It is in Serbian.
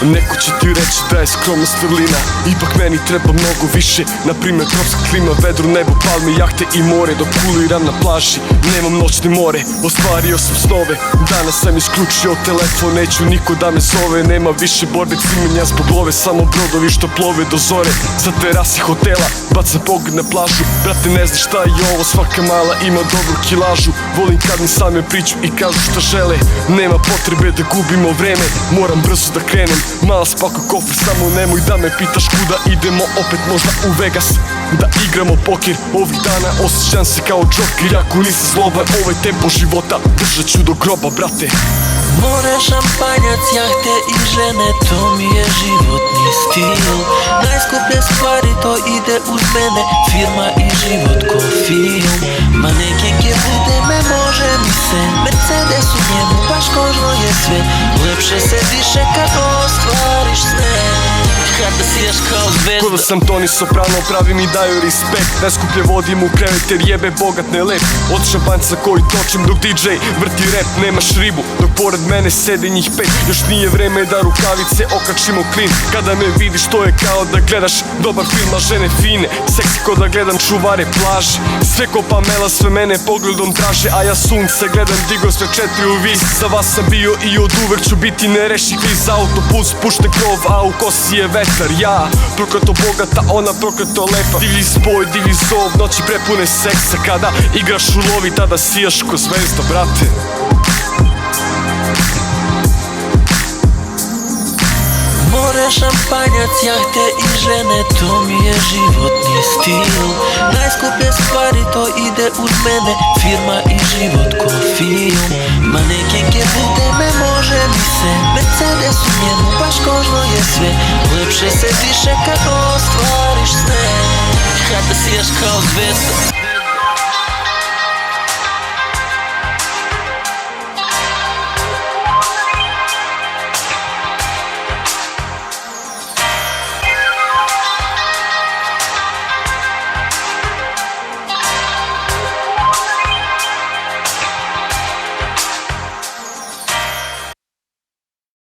Neko će ti reći da je skromnost vrlina, ipak meni treba mnogo više. Naprimjer tropska klima, vedro nebo, palme, jahte i more. Dok kuliram na plaži, nemam noćne more. Ostvario sam snove, danas sam isključio telefon. Neću niko da me zove, nema više borbe cimenja zbog love. Samo brodovi što plove do zore. Sa terasi hotela, bacam pogled na plažu. Brate, ne znaš šta je ovo, svaka mala ima dobru kilažu. Volim kad mi same priču i kažu šta žele. Nema potrebe da gubimo vreme, moram brzo da krenem. Mala spako kofer, samo nemoj da me pitaš kuda idemo. Opet možda u Vegas, da igramo poker. Ovih dana osjećam se kao Joker. Ako nisam zloban, ovaj tempo života držat ću do groba, brate. More, šampanjac, jahte i žene, to mi je životni stil. Najskuplje stvari, to ide uz mene, firma i život ko film. Manekenke bude me, može mi se, Mercedes u njemu, baš kožno je sve. Lepše se diše kad ostvariš sne, kada sijaš kao zvezda. Ko da sam Toni Soprano, pravi mi daju respekt. Najskuplje vodim u krevet jer jebe bogat ne lep. Od šampanjca koji točim dok DJ vrti rap. Nemaš ribu dok pored mene sedi njih pet. Još nije vreme da rukavice okačimo klin. Kada me vidiš to je kao da gledaš dobar film, a žene fine, seksi ko da gledam čuvare plaže. Sve ko Pamela, sve mene pogledom traže, a ja sunce gledam digo sve 4 u vis. Za vas sam bio i od uvek ću biti nereši kviz. Autobus, pušten krov, a u kosi je vetar. Ja, prokleto bogata, ona prokleto lepa. Divlji spoj, divlji zov, noći prepune seksa. Kada igraš u lovi, tada sijaš ko zvezda, brate. More, šampanjac, jahte i žene, to mi je životni stil. Najskuplje stvari, to ide uz mene, firma i život ko film. Manekenke bude me, može mi se, Mercedes u njemu, baš kožno je sve. Lepše se diše kad ostvariš sne, kada sijaš kao zvezda.